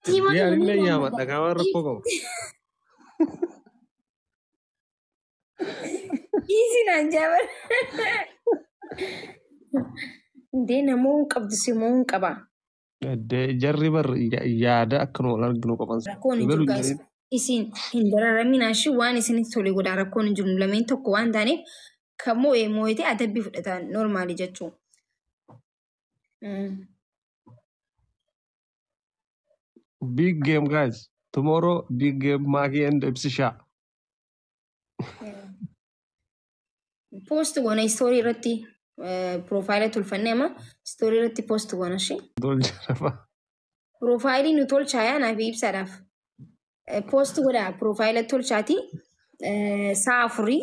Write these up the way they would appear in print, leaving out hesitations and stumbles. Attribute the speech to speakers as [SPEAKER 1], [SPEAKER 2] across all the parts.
[SPEAKER 1] Tiimota
[SPEAKER 2] Dia
[SPEAKER 1] namni
[SPEAKER 2] ini ya
[SPEAKER 1] lammata.
[SPEAKER 2] mat kamar pokok.
[SPEAKER 1] Isin anjabar. Dee namoo qabdu simoo qaba.
[SPEAKER 2] De jarri bar yaada akkan wal arginu qaban.
[SPEAKER 1] Rakkoon hin
[SPEAKER 2] Galu
[SPEAKER 1] jiru guys.
[SPEAKER 2] jedhin.
[SPEAKER 1] Isin hin dararaminaa shi waan isinitti tole godhaa rakkoon hin jiru lameen tokko waan taaneef kan moo'ee adabbii fudhatan normaali jechuun.
[SPEAKER 2] Big game guys. Tomorrow big game Maki and Ipsisha.
[SPEAKER 1] Post goona istoorii irratti piroofaayila tolfannee ama istoorii irratti post goona shi.
[SPEAKER 2] Dol jarafa.
[SPEAKER 1] Piroofaayilii nu tolchaa naaf ibsaadhaaf. Post godhaa piroofaayila tolchaati sa'a afurii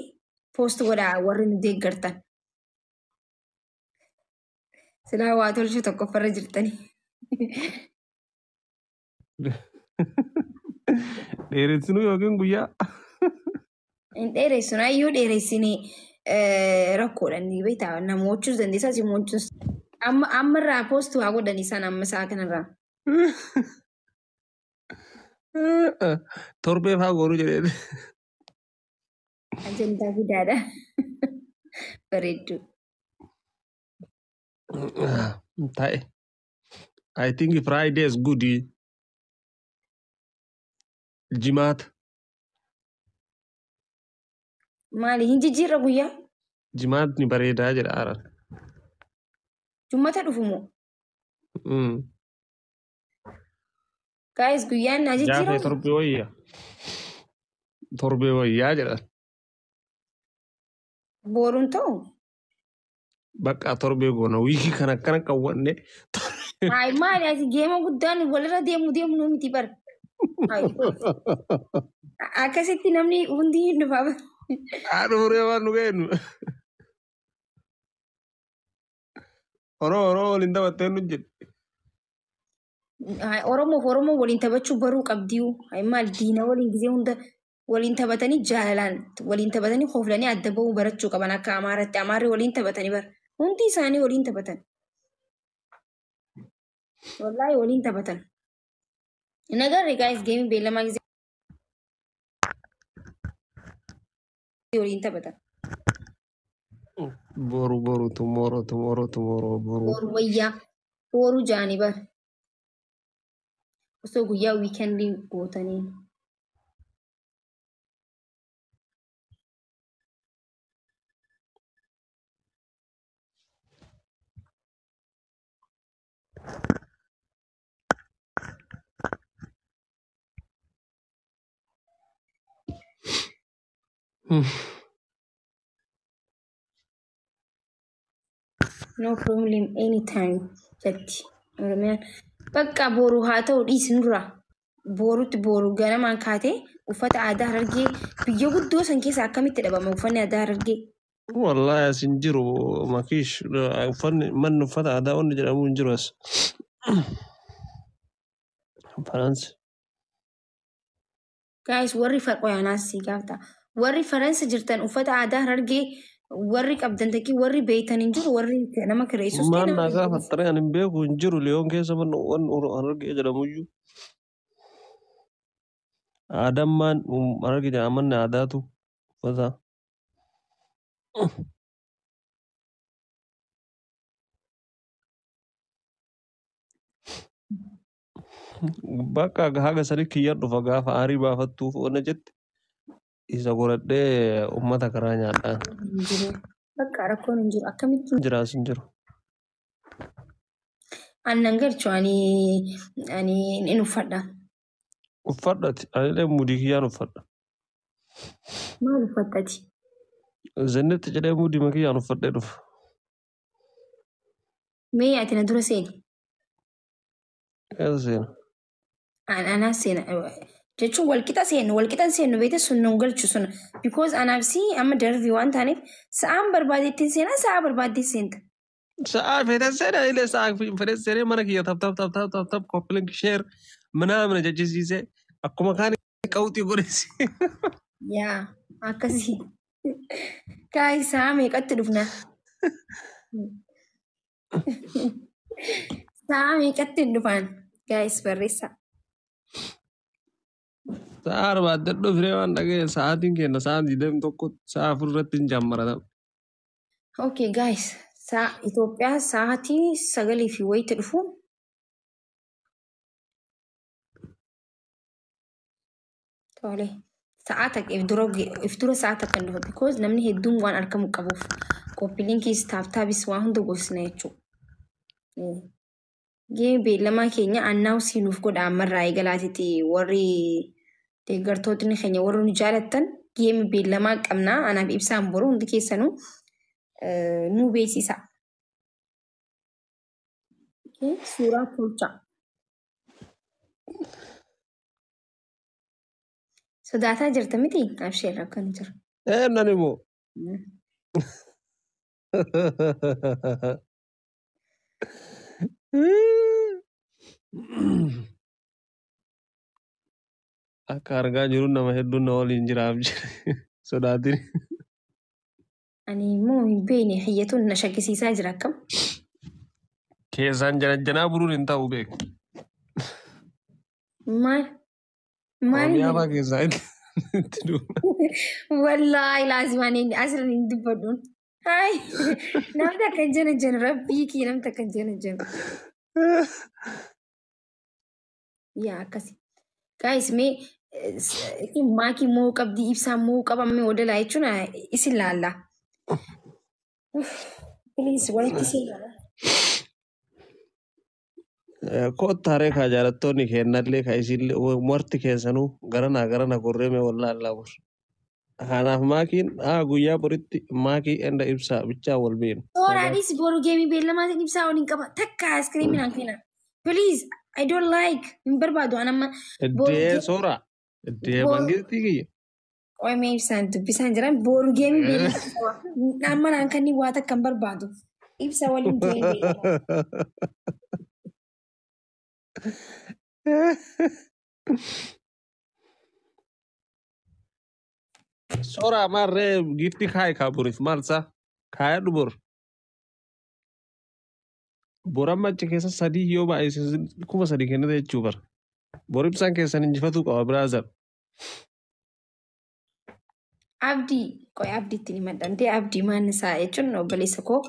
[SPEAKER 1] post godhaa warri nu deeggartan. Silaa waa tolchuu tokkoffarra jirtanii.
[SPEAKER 2] Dheeressinu yookiin guyyaa.
[SPEAKER 1] Hin dheeressu naayyuu dheeressinii rakkoodhaan ni beektaa namoochuus dandeessaa simoochuus. Ammarraa post waa godhan isaan amma isaa kanarraa.
[SPEAKER 2] Torbee faa goonuu jedhee.
[SPEAKER 1] Ajandaa fidaadha. Bareedduu.
[SPEAKER 2] Ta'e. I think Friday is good. Jimaata.
[SPEAKER 1] Maali hin jijjiirra guyyaa?
[SPEAKER 2] Jimaatni bareedaa jedha Aran.
[SPEAKER 1] Jummata dhufu moo? Guys guyyaan na jijjiirra?
[SPEAKER 2] Jaafee torbee wayyaa. Torbee wayyaa jedha.
[SPEAKER 1] Booruun ta'u?
[SPEAKER 2] Bakka torbee goona wiikii kan akkana qawwanne.
[SPEAKER 1] Maali ati geema guddaan walirra deemu miti bara. Akkasitti namni hundi hin dhufa.
[SPEAKER 2] Haadha muree waan nu geenyu. Oromoo waliin taphattee nu jedhe.
[SPEAKER 1] Oromoo waliin taphachuu baruu qabdiyu. Maal diina waliin gisee hunda waliin taphatanii jaalalaan waliin taphatanii hooflanii adda bahuu barachuu qaban akka Amaaratti. Amaarri waliin taphatanii bara. Hundi isaanii waliin taphatan. Wallahi waliin taphatan. Nagarri guys geemii beellamaa gisee waliin taphatan.
[SPEAKER 2] Boru tomorrow boru.
[SPEAKER 1] Boru wayyaa. Boru jaanii bara. Osoo guyyaa wiikendii gootanii. No problem anytime jetti. Oromiyaan bakka boru haa ta'u dhiisin dura. Borutti boru ganamaan kaatee uffata aadaa Harargee biyya guddoo san keessa akkamitti dhabama uffanni aadaa Harargee?
[SPEAKER 2] Wallahi asin jiru makiish uffanni manni uffata aadaa wanni jedhamu hin jiru as. Faransi.
[SPEAKER 1] Guys warri qoyaanaas si gaafta. Warri Faransi jirtan uffata aadaa Harargee warri qabdan takki warri beeytan hin jiru warri nama kireessus
[SPEAKER 2] Maan naa gaafattare ani hin beeku hin jiru liyoon keessa manni Harargee jedhamuyyuu. Aadaan maan Harargee jedhama manni aadaatu uffata. Bakka haga sadi kiyyaan dhufa gaafa aarii baafattuuf oona jette isa godhadhee uummata karaa nyaadhaan.
[SPEAKER 1] Bakka rakkoon hin jiru akkamitti
[SPEAKER 2] Jiraas hin jiru.
[SPEAKER 1] annan galchu ani in uffadha.
[SPEAKER 2] Uffadhati anillee mudii kiyyaan uffadha.
[SPEAKER 1] Maal uffattati?
[SPEAKER 2] Zennetti jedhee mudii kiyyaan uffadhee dhufa.
[SPEAKER 1] Mee ati na dura seeni?
[SPEAKER 2] Keessa seena.
[SPEAKER 1] Anaaf seena jechuun walqixa seenu beekte sun nun galchu sun because anaaf si amma darbii waan taaneef sa'aan barbaadettiin seenaa sa'a barbaaddeet seenta.
[SPEAKER 2] Sa'a fedhan seena illee sa'a fedhan seenee mana kiyya tap koppilin sheer ምናምን jechisiisee akkuma kaan qawxii godhesi.
[SPEAKER 1] Yaa akkasii. Kaayi sa'a meeqatti dhufna? Sa'a meeqatti hin dhufan? Gaayis barreessaa.
[SPEAKER 2] Sa'a barbaaddadhu firee waan dhaga'e sa'aatiin kenna sa'aan 21 sa'a 4 irratti hin jammarata.
[SPEAKER 1] Okay guys, Itoophiyaa sa'aatii 9 fi wayita dhufu. Tole. Sa'aata if dura sa'aata kan dhufu because namni hedduun waan argamu qabuuf copy linkis taabis waan hunda gorsina jechuudha. Geemi beellamaa keenya annaawsii nuuf godha ammarraa eegalaatitti warri deeggartootni keenya warri nu jaalattan geemi beellamaa qabnaa anaaf ibsaan boru hundi keessanuu nu beeksisa. Suuraa tolcha. Sodaataa jirta miti? Abshee rakkan jira.
[SPEAKER 2] Nani moo? Akka argaa jiru nama hedduun na waliin jiraaf jira. Sodaatiin.
[SPEAKER 1] Ani immoo hin beekne hiyyatuun na shakkisiisaa jira akkam.
[SPEAKER 2] Keessaan janajjanaa buruun hin ta'u beeku.
[SPEAKER 1] Maal? Maal?
[SPEAKER 2] Oromiyaa keessaa itti duuba.
[SPEAKER 1] Wallaahi laasimaan asirra hin dubbadhuun. Hai! Namni akka janajjan rabbii kii namni akka janajjan. Yaa akkasi. Guys mee maakii moo qabdii ibsaa moo qabamee odolaa jechuun isin laalla. Please walitti isin laalla.
[SPEAKER 2] Koottaaree kaa jaalattoonni kennallee kaa isinlee marti keessanuu garana gorreeme wallaalaa bur. Kanaaf maakiin guyyaa boritti maakii enda ibsaa bichaa wal beenu.
[SPEAKER 1] Sooraanis boru geemii beellamaatiin ibsaa waliin qaba. Takka iskiriiminaan kenna. Please, I don't like. Hin barbaadu anamma.
[SPEAKER 2] Eddee sooraa. Eddee mangistii kiyya.
[SPEAKER 1] Qoomee ibsaan dubbisaan jiran boru geemii beellamaa. Amma naan kan waa takka hin barbaadu. Ibsa waliin geemii beellamaa.
[SPEAKER 2] Sora marre gifti kai kaburis malsa kaya dubur. Boramma keessa sadii yoo baay'ee kuma sadii kennite jechuu bara. Boribsaan keessan injifatu qaba brother.
[SPEAKER 1] Abdii qoy abdiitti ni madante abdii maan isaa jechuun obboleessa koo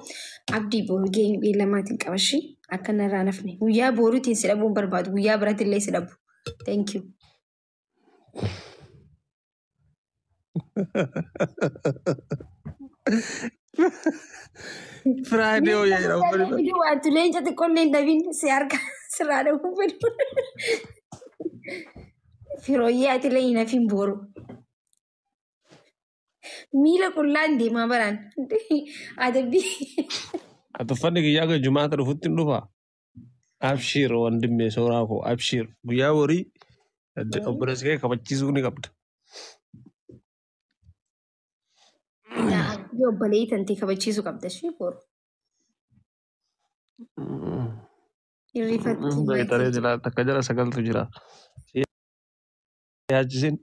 [SPEAKER 1] abdii boru geemii beellamaatiin qabashi akka narraa nafne guyyaa boruutiin si dhabuun barbaadu guyyaa biratti illee si dhabu. Thank you.
[SPEAKER 2] Friday oh ya
[SPEAKER 1] Video waktu lain jatuh konten Davin siarkan serada hubun. Firoya itu lain nafin boru. Mila kullan di mabaran. Ada bi.
[SPEAKER 2] Atau fani kaya ke Jumat ruhutin lupa. Abshir wandim mesora ko abshir. Buya wori. Operas kayak kapacis uni kapta.
[SPEAKER 1] Yo balai tanti kapacis kapta sih boru. Irrifat.
[SPEAKER 2] Baik tadi jelas tak aja sakal tu jelas. Ya jisin.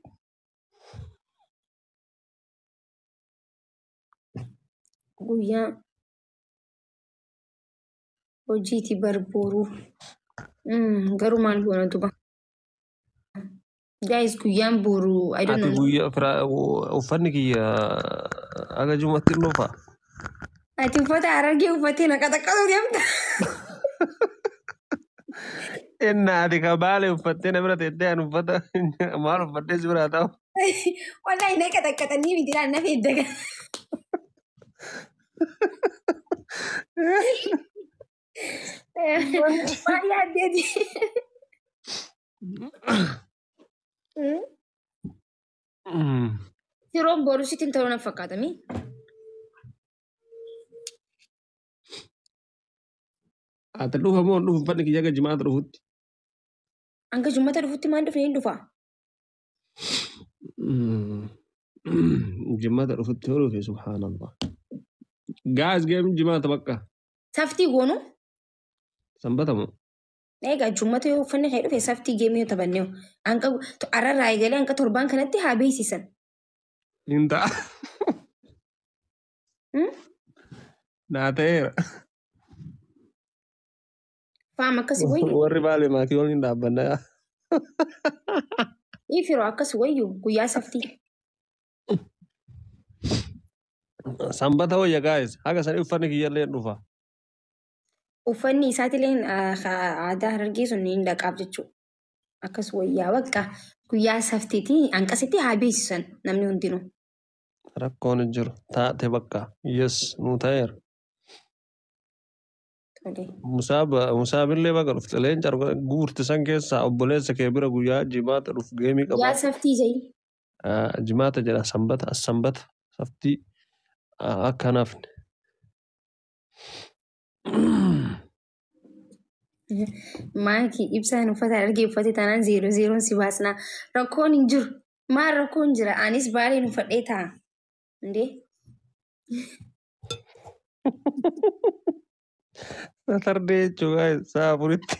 [SPEAKER 1] Guyyaa hojiiti barbooruu garuu maal goona duba guys guyyaan booruu I don't know
[SPEAKER 2] guyyaa uffanni kiyya aga jumatti dhufa
[SPEAKER 1] ati uffata Harargee uffattee naqaxaqqatu deemta
[SPEAKER 2] ennaati ka baale uffattee na bira teessee an uffata maal uffattee si biraa ta'u
[SPEAKER 1] wallaahi naqaxaqqatanii miti dhaan na feeddaga Maria dedi. Siron boru sitin tarona fakkaata mi?
[SPEAKER 2] Ati dhufa moo dhufu uffanni kiyya aga jimaata dhufutti?
[SPEAKER 1] Hanga jimaata dhufutti maal dhufne hin dhufa?
[SPEAKER 2] Jimaata dhufutti yoo dhufe subhaanallah. Gaas geem jimaata bakka.
[SPEAKER 1] Saftii goonu?
[SPEAKER 2] Sanbata moo?
[SPEAKER 1] Egaa jimaata yoo uffanni kee dhufe saftii geemii yoo taphanne hanga ararraa eegalee hanga torbaan kanatti haa beeksisan.
[SPEAKER 2] Hin ta'a. Naa ta'eera.
[SPEAKER 1] Faama akkasii wayii.
[SPEAKER 2] Warri baale maatii waliin dhaabbanna.
[SPEAKER 1] Ifiroo akkas wayyu guyyaa saftii.
[SPEAKER 2] Sanbata wayya guys. Haga sanii uffanni kiyyallee hin dhufa.
[SPEAKER 1] Uffanni isaatiilleen aadaa Harargee sun hin dhaqaaf jechuudha. Akkas wayyaa bakka guyyaa saftiitii hanqasitti haa beeksisan namni hundinuu.
[SPEAKER 2] Rakkoon hin jiru. Taate bakka. Yes nuu ta'eera.
[SPEAKER 1] Tolee.
[SPEAKER 2] Musaabillee bakka dhufte leenca guurti san keessaa obboleessa kee bira guyyaa jimaata dhufu geemii qaba.
[SPEAKER 1] Guyyaa saftii jahi.
[SPEAKER 2] Jimaata jedha sanbata as sanbata saftii akka nafne.
[SPEAKER 1] Maakii ibsaan uffata Harargee uffate taanaan 00 si baasnaa. Rakkoon hin jiru. Maal rakkoon jira? Anis baaleen uffadhee taa'a. Indee?
[SPEAKER 2] Satardee jechuudha sa'a afuritti.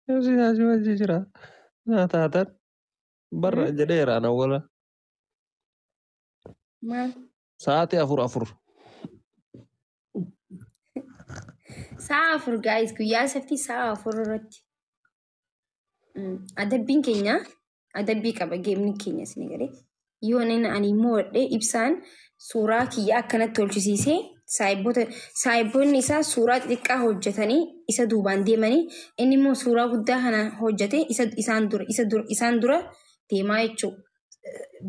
[SPEAKER 2] Yosi nyaachuu wajji jira. Naa taatan barra jedheera na wala.
[SPEAKER 1] Maal?
[SPEAKER 2] Sa'aatii afur.
[SPEAKER 1] Sa'a afur guys guyyaa saftii sa'a afur irratti. Adabbiin keenya adabbii qaba geemni keenya isin garee. Yoo ani immoo wadhee ibsaan suuraa kiyyaa akkanatti tolchisiisee saayibboonni isaa suuraa xixiqqaa hojjetanii isa duubaan deemanii inni immoo suuraa guddaa kana hojjetee isaan dura deemaa jechuudha.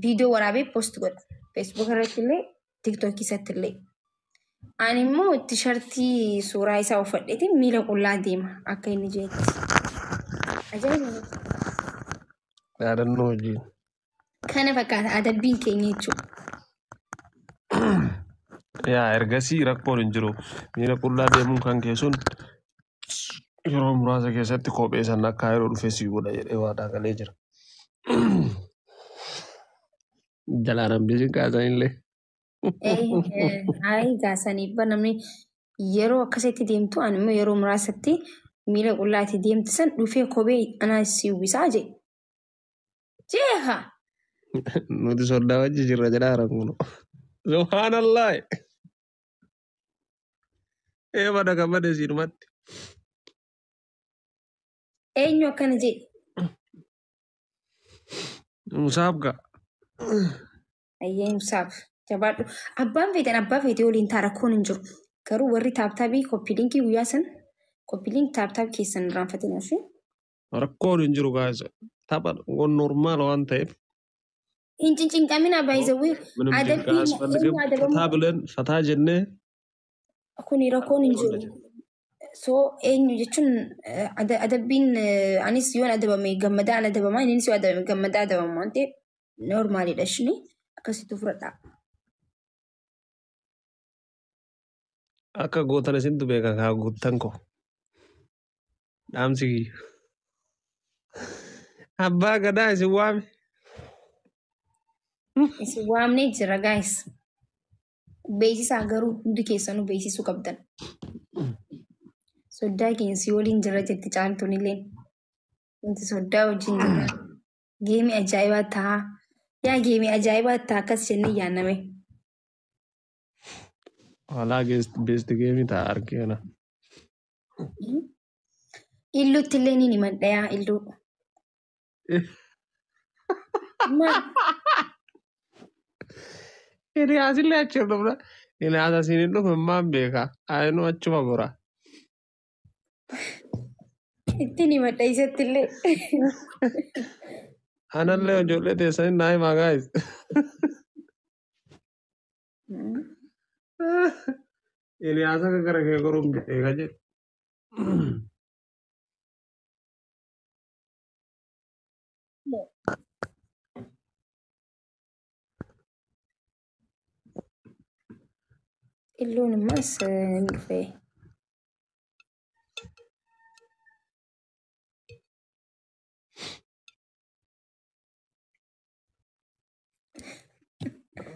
[SPEAKER 1] Viidiyoo waraabee poost godha. Feesbuuk irratti illee tiiktookii irratti illee. Ani immoo tishartii suuraa isaa uffadheeti miila qullaa deema akka inni jeetti. Ajaa'iba!
[SPEAKER 2] Yaadannoo hojii.
[SPEAKER 1] Kana fakkaata adabbiin keenya jechuudha.
[SPEAKER 2] Yaa ergasii rakkoon hin jiru. Miila qullaa deemuun kan keessuun yeroo muraasa keessatti kophee san akka yeroo dhufee si godha jedhee waadaa galee jira. Jalaan hambisiin kaasanillee.
[SPEAKER 1] Hayi gaasaniif namni yeroo akkasitti deemtu ani immoo yeroo muraasatti miila qullaatti deemtisan dhufee kophee anaa si uwwisaa jee. Jeeha!
[SPEAKER 2] Nuti sodaa wajji jirra jedhaa ranguno. Subhaanallah! Eeba daga made siirumatti.
[SPEAKER 1] Eenyu akkana jee?
[SPEAKER 2] Musaaf ga'a.
[SPEAKER 1] Ayyee musaaf. Jabaadhu. Abbaan feetee waliin taa rakkoon hin jiru. Garuu warri taaptaabii koppiliinkii guyyaa san koppiliink taaptaab keessan irraanfatina fi.
[SPEAKER 2] Rakkoon hin jiru gaasa. Tapha normaal waan ta'eef.
[SPEAKER 1] Hin cinqamina baay'isawwee.
[SPEAKER 2] Fataa fataa jennee.
[SPEAKER 1] Kuni rakkoon hin jiru. So eenyu jechuun adabbiin anis yoon adabame gammadaan adabamaa innis yoo adabame gammadaa adabama waan ta'eef noormaalidha shini akkasitti fudhadhaa.
[SPEAKER 2] Akka gootan isintu beeka kaa guuttan ko. Dhaamsi kiyya. Abbaa gadaa isin waame.
[SPEAKER 1] Isin waamnee jira guys. Beeksisaa garuu hundi keessanuu beeksisuu qabdan. Soddaa keenya si waliin jira jetti caaltuun illee. Wanti soddaa wajjin jira. Geemii ajaa'ibaa ta'a. Yaa geemii ajaa'ibaa ta'a akkas jennee yaanname.
[SPEAKER 2] Walaa beesti geemii ta'a argeena.
[SPEAKER 1] Illuutti illee ni himadha illuu.
[SPEAKER 2] Iliyaasillee achi dhufna. Iliyaas asiin hin dhufe maan beeka. Ayinuu achuma gora.
[SPEAKER 1] Ittiin himadha isatti illee.
[SPEAKER 2] Anallee ijoollee teessanii naa himaa gaayis. Iliyaas akka gara kee goruun eega jedhu.
[SPEAKER 1] Illuun ammas hin dhufe.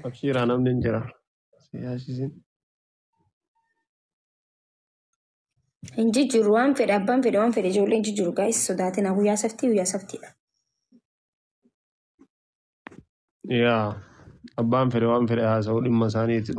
[SPEAKER 2] Abshiiraa namni hin jira. Siyaasisin.
[SPEAKER 1] Hin jijjiiru waan fedhe abbaan fedhe waan fedhe ijoollee hin jijjiiru gaa'is sodaatina guyyaa saftiidha.
[SPEAKER 2] Yaa abbaan fedhe waan fedhe haasa'uu dhimma isaaniiti.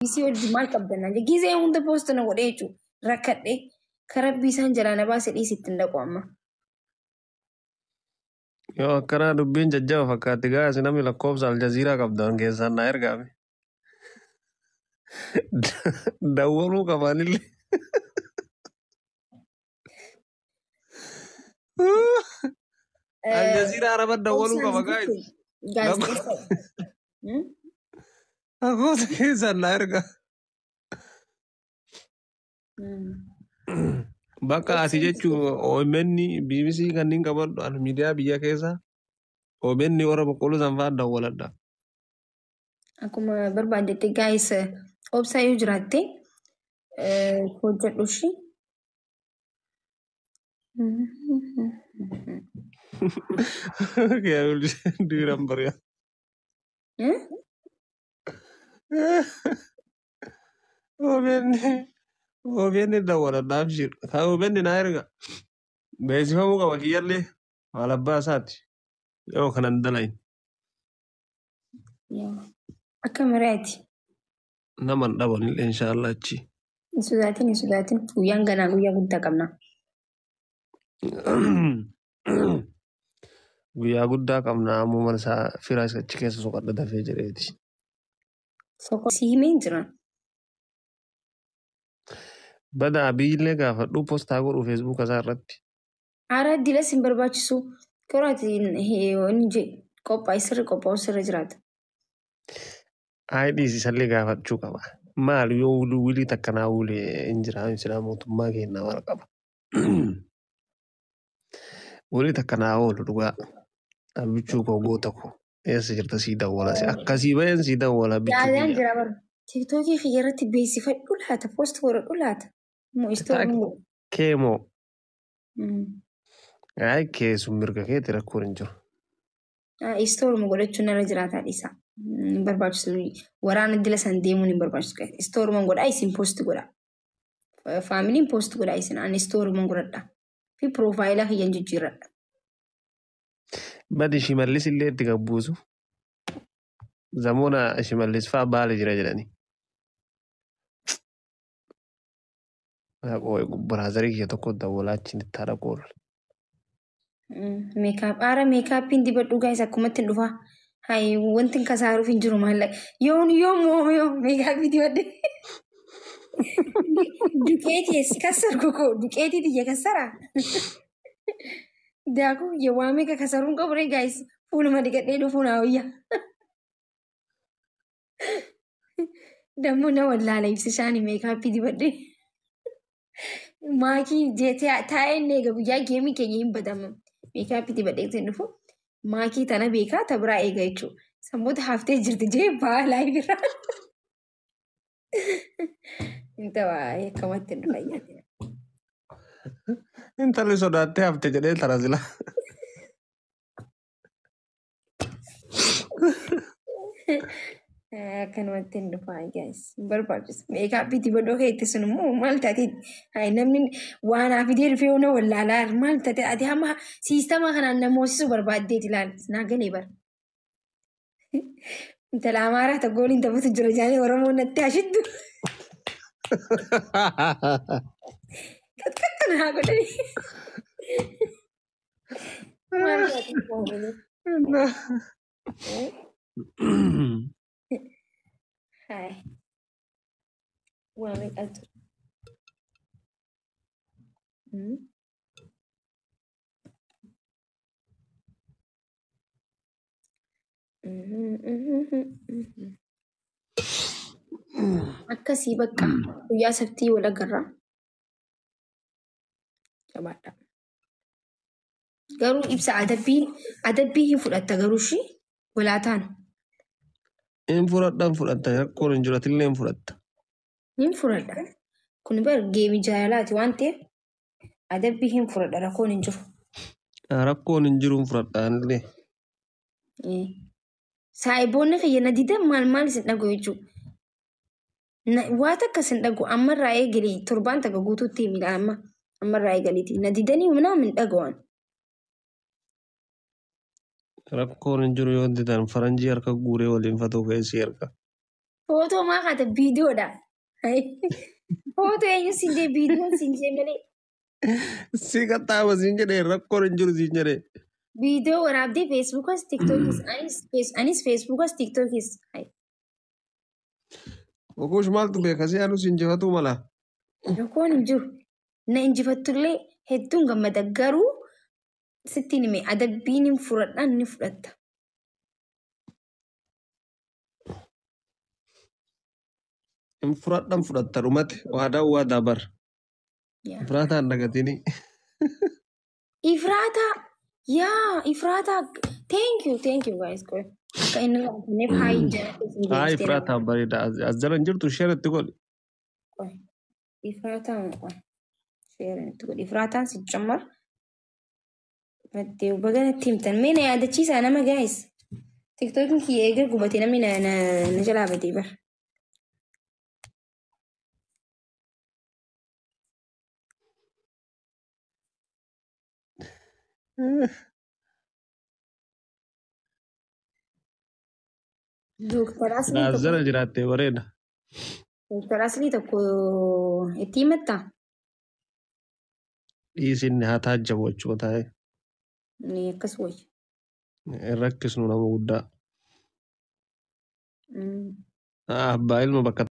[SPEAKER 1] Isii wajji maal qabdanna gizee hunda poosta na godhee jechuudha. Rakkadhee karabbii isaan jalaa na baase dhiisitti hin dhaqu amma.
[SPEAKER 2] Yoo akkanaa dubbiin jajjaba fakkaatti gaasi namni lakkoofsa aljaziiraa qabdan keessaan na ergaame. Dawwaluu qabaanillee. Aljaziiraa araba dawwaluu qaba gaasi. Lakkoofsa keessaan na erga. Bakka ati jechuun OMN BBC kanneen qabadhu miidiyaa biyya keessaa OMN warra boqqolloo sanfaa dawwaladha.
[SPEAKER 1] Akkuma barbaaddetti gaayis obsaa yoo jiraatte hojjedhu ishee.
[SPEAKER 2] Diiran bari'a. OMN dawwaladhaaf jiru. Kan OMN na erga. Beeksifamuu qaba kiyyallee maal abbaa isaati. Yoo kanan dalayin.
[SPEAKER 1] Akka maraati.
[SPEAKER 2] Naman dhabanillee inshaallah achi.
[SPEAKER 1] Hin sodaatin guyyaan ganaa guyyaa guddaa qabna.
[SPEAKER 2] Guyyaa guddaa qabna ammuma isaa firaas achi keessa soqadha dafee jireeti.
[SPEAKER 1] Si himee jira.
[SPEAKER 2] Bada abiillee gaafadhu poostaa godhu feesbuuk isaa irratti.
[SPEAKER 1] Aaraa dilas hin barbaachisu. Koraati inni je qophaa'e sirri qophaa'u sirra jiraata.
[SPEAKER 2] Aayidhiis isallee gaafachuu qaba. Maal yoo wilii takkanaa wulee hin jiraan silaa mootummaa kennaa maal qaba. Wilii takkanaa oolu dhugaa. Abbichuu koo goota koo. Eessa jirta sii dawwala. Akkasii baheen sii dawwala bichuu.
[SPEAKER 1] Yaadaan jira bara. Tiiktookii kiyyarratti beeksifadhu laata. Poost godhadhu laata.
[SPEAKER 2] Keemoo. Ay keessum mirga keetti rakkoon hin jiru.
[SPEAKER 1] Istooruma godhachuun irra jiraataa dhiisa. Hin barbaachisu. Waraana dila san deemuun hin barbaachisu. Istooruma godhaa isin poost godha. Faamiliin poost godhaa isin ani istooruma godhadha. Fi piroofaayilaa kiyyan jijjiirradha.
[SPEAKER 2] Badi shimallis illee itti gabbuusu. Zamoona shimallis fa'aa baala jira jedhani. Biraazarii kiyya tokko dawwalaa achiin itti haadha qoolu.
[SPEAKER 1] Aara meekaappiin dibadhu gaayis akkumatti hin dhufaa. Hayi wanti hin kasaaruuf hin jiru maallaqa. Yoo meekaappii dibadhe. Duqeetii si kassar koko duqeetii tiyya kassaraa. Daakuu biyya waa meeqa kasaruun qaburee gaayis fuuluma dhiqadhee dhufuun haawuyya. Dammoo na wallaala ibsishaani meekaappii dibadhe. Maakii taa'ee inni eega guyyaa geemii keenya hin badamu. Meekaappii dibadhee ittiin dhufu. Maakii tana beekaa tabiraa eega jechuudha. Sammoota haftee jirti jee baalaa bira. Inta waa akkamatti hin dhufayyaa.
[SPEAKER 2] Intalli sodaattee hafte jedhee tarazila.
[SPEAKER 1] Akkanumatti hin dhufaa gaayis. Hin barbaachisu. Meekaappii dibadhoo keetti sun immoo maal taatee namni waan hafidee dhufee ona wallaalaa maal taatee ati hamma siistamaa kanaan namoosisuu barbaaddeet ilaali. Naa galee bara. Intala amaaraa tokko waliin taphatu jira jaanii Oromoon natti hashiddu. Katkatta naa godhanii. Maal taatee qoomanii. Hai. Waa meeqaa ture? Akkasii bakka guyyaa sabtii wal agarraa. Jabaadha. Garuu ibsa adabbii hin fudhatta garuu ishii walaataan.
[SPEAKER 2] Hin fudhatta rakkoon hin jiru atillee hin fudhatta.
[SPEAKER 1] Hin fudhadha. Kun bar geemi jaalalaati waan ta'eef adabbii hin fudhadha rakkoon hin jiru.
[SPEAKER 2] Rakkoon hin jiru hin fudhadha anillee.
[SPEAKER 1] Saayiboonni kiyya na didan maal isin dhagu jechuudha. Waa takka isin dhagu ammarraa eegalee torbaan takka guutuutti himidha ammarraa eegaleeti. Na didanii humnaa min dhagawaan.
[SPEAKER 2] Rakkoon hin jiru yoo didan faranjii harka guuree waliin fatuu keessi erga.
[SPEAKER 1] Foto maa kaate viidiyoodha. Foto eenyu siin jee viidiyoon siin jee malee.
[SPEAKER 2] Si qaxxaama siin jedhee rakkoon hin jiru siin jedhee.
[SPEAKER 1] Viidiyoo waraabdee feesbuukas anis feesbuukas tiktookis.
[SPEAKER 2] Okuush maaltu beekasii anu siin jifatu mala.
[SPEAKER 1] Rakkoon hin jiru. Na injifattullee hedduun gammada garuu sittiin hime adabbiin hin fudhadhaan ni fudhatta.
[SPEAKER 2] Hin fudhadhan fudhatta dhumate waadaan waadaa bar. Ifraataan nagatini.
[SPEAKER 1] Ifraata Ifraata thank you guys qoy. Akka inni laafaneef haayi jala
[SPEAKER 2] Haa ifraataan bareeda as jala hin jirtu sheeratti godhi.
[SPEAKER 1] Ifraataan qoy. Sheeratti godhi. Ifraataan si cammar. Baddee baganatti himtan mee na yaadachiisaa nama guys. TikTokin kiyya eegar gubatee namni na jalaa badee bar.
[SPEAKER 2] As jala jiraattee bareeda.
[SPEAKER 1] Doktor Asli tokko itti himattaa?
[SPEAKER 2] Dhiisinni haa taajjabu jechuudha taa'ee.
[SPEAKER 1] Ni akkas wayya.
[SPEAKER 2] Rakkisnu nama guddaa. Abbaa ilma bakka